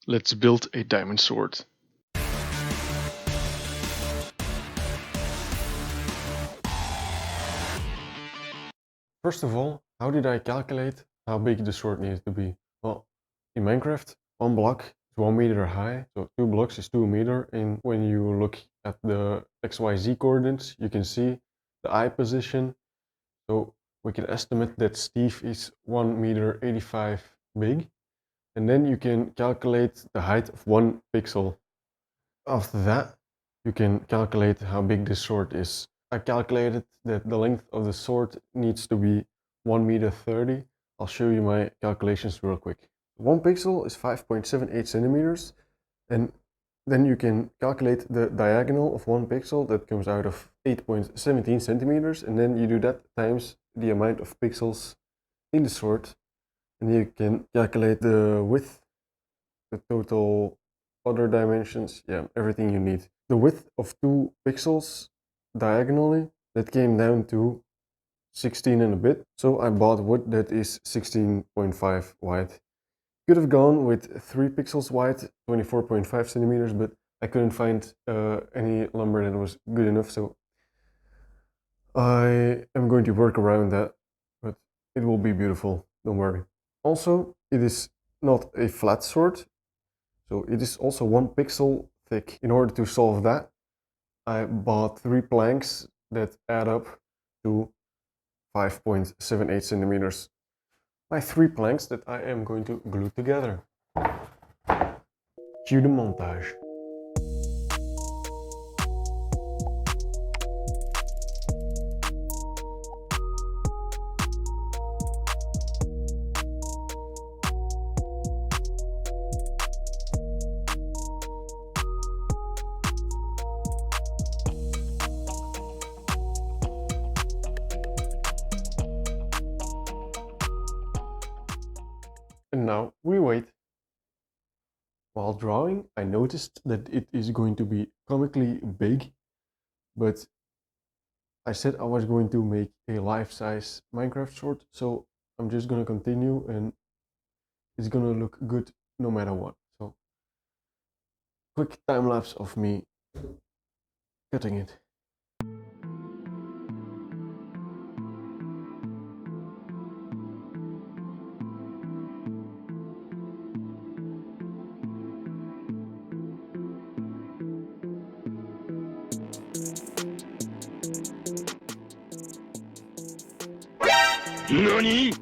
Let's build a diamond sword. First of all, how did I calculate how big the sword needs to be? Well, in Minecraft, one block is 1 meter high, so 2 blocks is 2 meter, and when you look at the XYZ coordinates, you can see the eye position, so we can estimate that Steve is 1 meter 85 big, and then you can calculate the height of 1 pixel. After that, you can calculate how big this sword is. I calculated that the length of the sword needs to be 1 meter 30. I'll show you my calculations real quick. 1 pixel is 5.78 centimeters, and then you can calculate the diagonal of 1 pixel. That comes out of 8.17 centimeters, and then you do that times the amount of pixels in the sword, and you can calculate the width, the total other dimensions, yeah, everything you need. The width of 2 pixels diagonally, that came down to 16 and a bit. So I bought wood that is 16.5 wide. Could have gone with 3 pixels wide, 24.5 centimeters, but I couldn't find any lumber that was good enough, so I am going to work around that, but it will be beautiful, don't worry. Also, it is not a flat sword, so it is also 1 pixel thick. In order to solve that, I bought 3 planks that add up to 5.78 centimeters. My 3 planks that I am going to glue together. Cue the montage. And now we wait. While drawing, I noticed that it is going to be comically big, but I said I was going to make a life-size Minecraft sword, so I'm just gonna continue and it's gonna look good no matter what. So, quick time lapse of me cutting it. NANI?!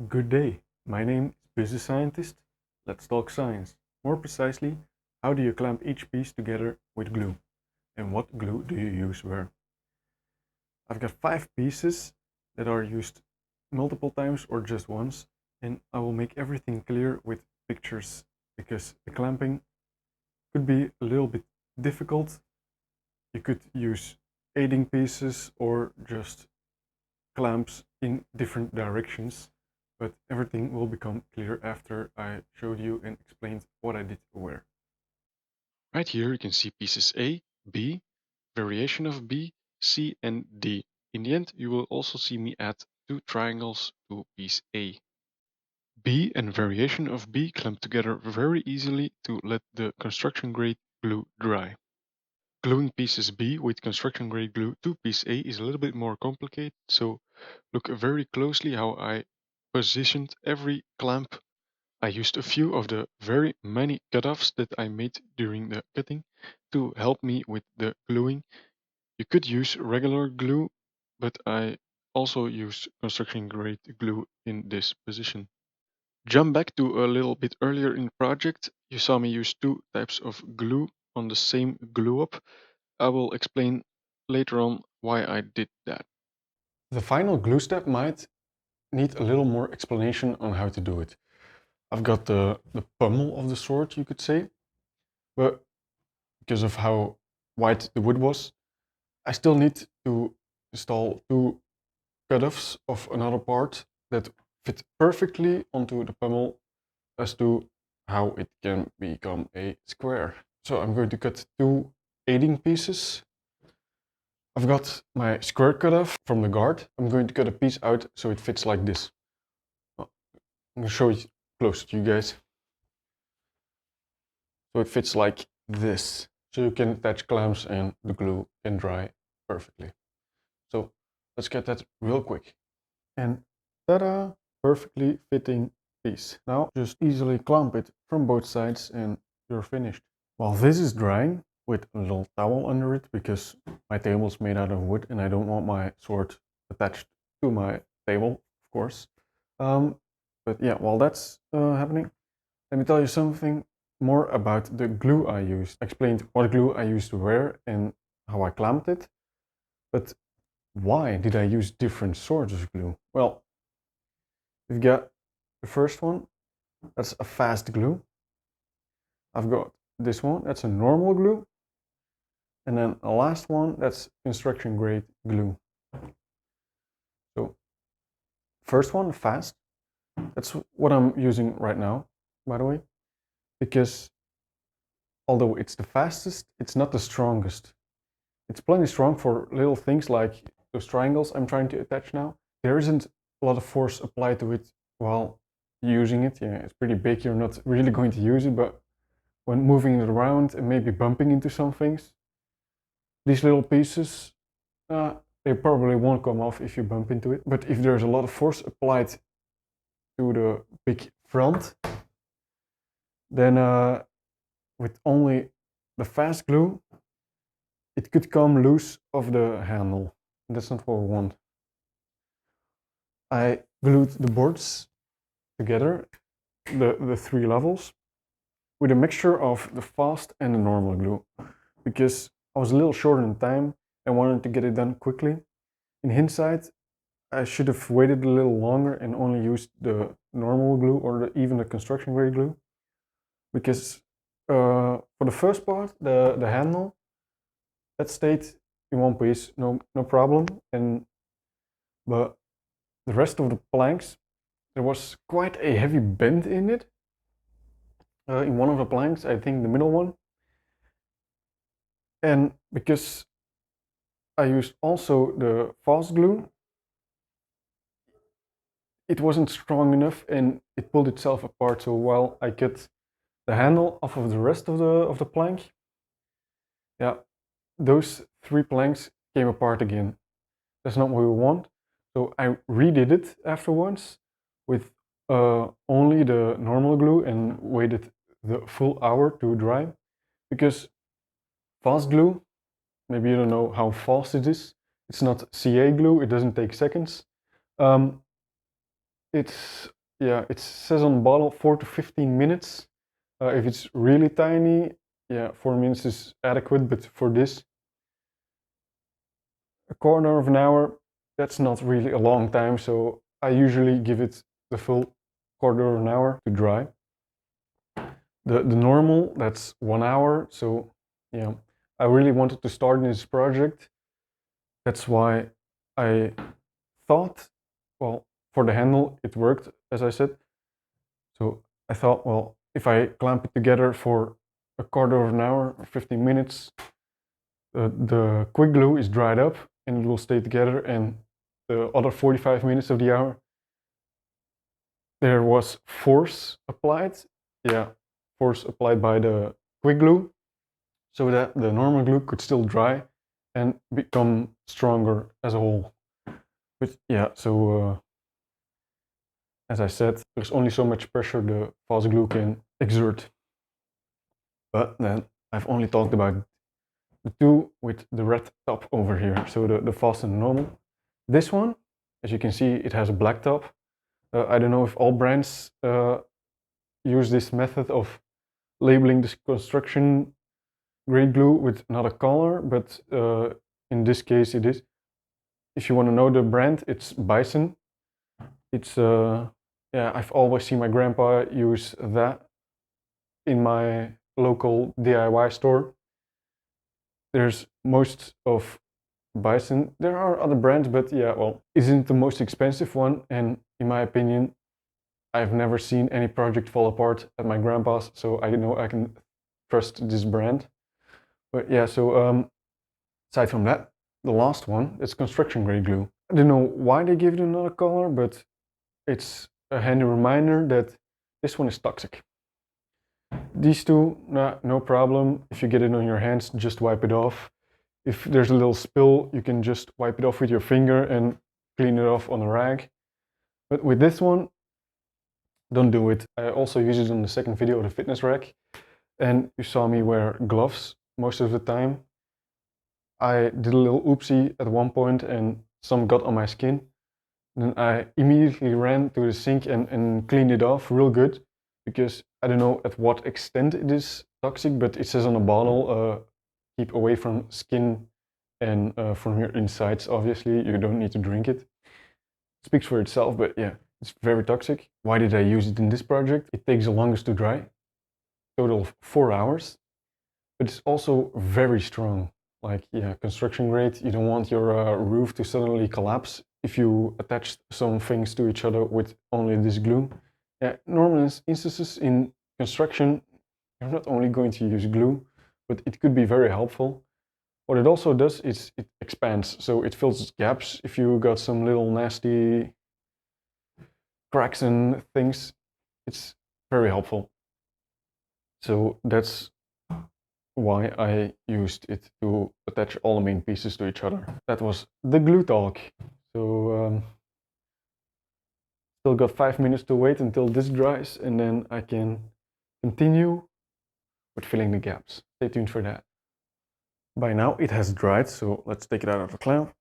Good day, my name is Business Scientist. Let's talk science. More precisely, how do you clamp each piece together with glue? And what glue do you use where? I've got 5 pieces that are used multiple times or just once, and I will make everything clear with pictures because the clamping could be a little bit difficult. You could use aiding pieces or just clamps in different directions, but everything will become clear after I showed you and explained what I did where. Right here you can see pieces A, B, variation of B, C and D. In the end you will also see me add 2 triangles to piece A. B and variation of B clamp together very easily to let the construction grade glue dry. Gluing pieces B with construction grade glue to piece A is a little bit more complicated, so look very closely how I positioned every clamp. I used a few of the very many cutoffs that I made during the cutting to help me with the gluing. You could use regular glue, but I also used construction grade glue in this position. Jump back to a little bit earlier in the project. You saw me use two types of glue on the same glue up. I will explain later on why I did that. The final glue step might need a little more explanation on how to do it. I've got the pommel of the sword, you could say, but because of how white the wood was, I still need to install two cutoffs of another part that fit perfectly onto the pommel as to how it can become a square. So I'm going to cut two aiding pieces. I've got my square cutoff from the guard. I'm going to cut a piece out so it fits like this. I'm going to show it closer to you guys. So it fits like this. So you can attach clamps and the glue can dry perfectly. So let's get that real quick. And ta-da! Perfectly fitting piece. Now just easily clamp it from both sides and you're finished. While this is drying, with a little towel under it, because my table is made out of wood and I don't want my sword attached to my table, of course. But yeah, while that's happening, let me tell you something more about the glue I used. I explained what glue I used to wear and how I clamped it, but why did I use different sorts of glue? Well, we've got the first one, that's a fast glue. I've got this one, that's a normal glue. And then the last one, that's construction grade glue. So first one, fast, that's what I'm using right now, by the way, because although it's the fastest, it's not the strongest. It's plenty strong for little things like those triangles I'm trying to attach now. There isn't a lot of force applied to it while using it. Yeah, it's pretty big, you're not really going to use it, but when moving it around and maybe bumping into some things, these little pieces, they probably won't come off if you bump into it. But if there's a lot of force applied to the big front, then with only the fast glue, it could come loose of the handle. That's not what we want. I glued the boards together, the three levels, with a mixture of the fast and the normal glue, because I was a little short on time and wanted to get it done quickly. In hindsight, I should have waited a little longer and only used the normal glue or even the construction grade glue, because for the first part, the handle, that stayed in one piece, no problem. But the rest of the planks, there was quite a heavy bend in it. In one of the planks, I think the middle one, and because I used also the fast glue, it wasn't strong enough and it pulled itself apart. So while I cut the handle off of the rest of the plank, yeah, those three planks came apart again. That's not what we want. So I redid it afterwards with only the normal glue and waited the full hour to dry, because fast glue, maybe you don't know how fast it is. It's not CA glue, it doesn't take seconds. Um, it's, yeah, it says on the bottle 4 to 15 minutes. If it's really tiny, yeah, 4 minutes is adequate, but for this, a quarter of an hour, that's not really a long time, so I usually give it the full quarter of an hour to dry. The normal, that's 1 hour, so yeah, I really wanted to start this project. That's why I thought, well, for the handle, it worked, as I said. So I thought, well, if I clamp it together for a quarter of an hour or 15 minutes, the quick glue is dried up and it will stay together, and the other 45 minutes of the hour, there was force applied. Yeah, force applied by the quick glue so that the normal glue could still dry and become stronger as a whole. But yeah, so as I said, there's only so much pressure the fast glue can exert. But then I've only talked about the two with the red top over here, so the fast and normal. This one, as you can see, it has a black top. I don't know if all brands use this method of labeling this construction grade glue with another color, but in this case it is. If you want to know the brand, it's Bison. It's yeah, I've always seen my grandpa use that in my local DIY store. There's most of Bison. There are other brands, but yeah, well, isn't the most expensive one, and in my opinion, I've never seen any project fall apart at my grandpa's, so I know I can trust this brand. But yeah, so aside from that, the last one is construction grade glue. I don't know why they give it another color, but it's a handy reminder that this one is toxic. These two, nah, no problem. If you get it on your hands, just wipe it off. If there's a little spill, you can just wipe it off with your finger and clean it off on a rag. But with this one, don't do it. I also use it on the second video of the fitness rack, and you saw me wear gloves most of the time. I did a little oopsie at one point and some got on my skin. Then I immediately ran to the sink and cleaned it off real good, because I don't know at what extent it is toxic, but it says on the bottle, keep away from skin and from your insides. Obviously, you don't need to drink it. It speaks for itself, but yeah, it's very toxic. Why did I use it in this project? It takes the longest to dry, total of 4 hours, but it's also very strong. Like, yeah, construction grade, you don't want your roof to suddenly collapse if you attach some things to each other with only this glue. Yeah, normal instances in construction, you're not only going to use glue, but it could be very helpful. What it also does is it expands, so it fills gaps. If you got some little nasty cracks and things, it's very helpful. So that's why I used it to attach all the main pieces to each other. That was the glue talk. So still got 5 minutes to wait until this dries, and then I can continue with filling the gaps. Stay tuned for that. By now it has dried, so let's take it out of the clamp.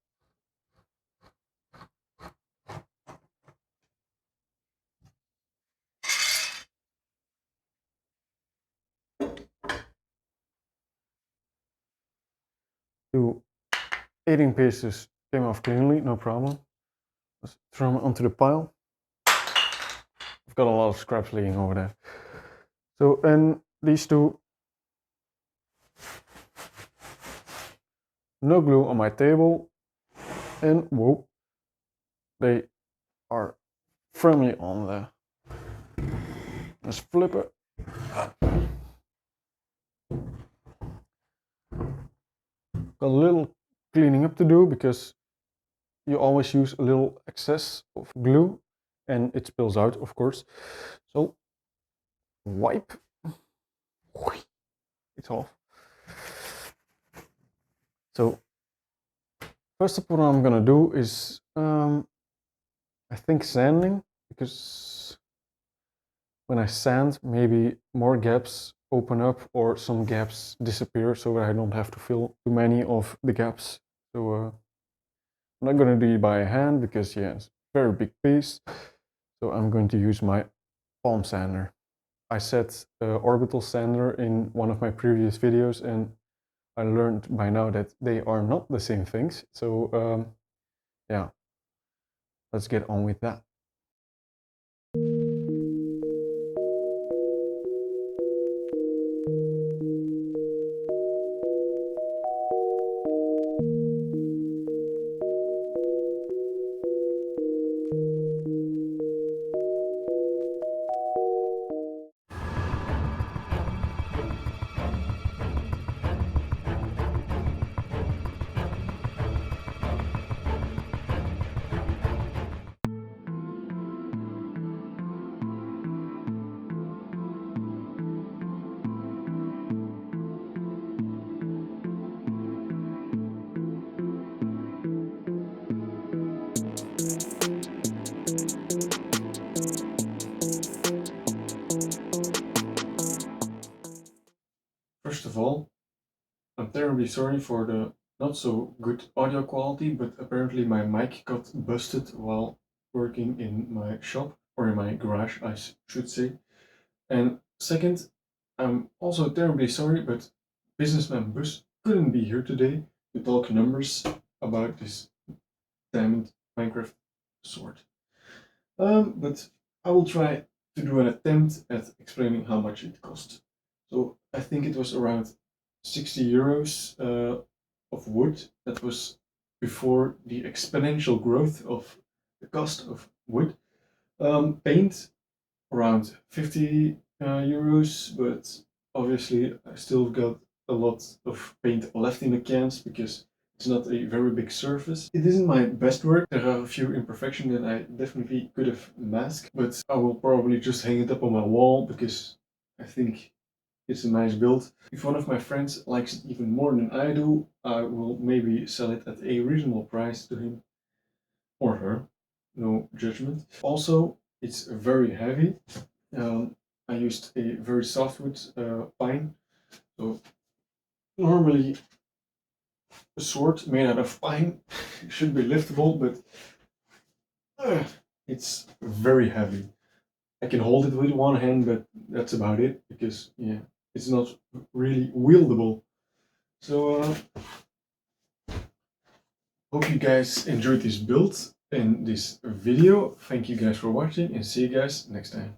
Two 18 pieces came off cleanly, no problem. Let's throw them onto the pile. I've got a lot of scraps laying over there. So, and these two, no glue on my table, and whoa, they are firmly on there. Let's flip it. Got a little cleaning up to do, because you always use a little excess of glue and it spills out, of course. So wipe, it's off. So first up, what I'm gonna do is I think sanding, because when I sand, maybe more gaps open up or some gaps disappear, so that I don't have to fill too many of the gaps. So I'm not gonna do it by hand, because yeah, it's a very big piece. So I'm going to use my palm sander. I said orbital sander in one of my previous videos, and I learned by now that they are not the same things. So yeah, let's get on with that. First of all, I'm terribly sorry for the not so good audio quality, but apparently my mic got busted while working in my shop, or in my garage, I should say. And second, I'm also terribly sorry, but businessman Bus couldn't be here today to talk numbers about this diamond Minecraft sword. But I will try to do an attempt at explaining how much it cost. So I think it was around 60 euros of wood. That was before the exponential growth of the cost of wood. Paint around 50 euros, but obviously I still got a lot of paint left in the cans because it's not a very big surface. It isn't my best work. There are a few imperfections that I definitely could have masked, but I will probably just hang it up on my wall because I think it's a nice build. If one of my friends likes it even more than I do, I will maybe sell it at a reasonable price to him or her. No judgment. Also, it's very heavy. I used a very softwood pine. So normally a sword made out of pine should be liftable, but it's very heavy. I can hold it with one hand, but that's about it because yeah, it's not really wieldable. So hope you guys enjoyed this build and this video. Thank you guys for watching and see you guys next time.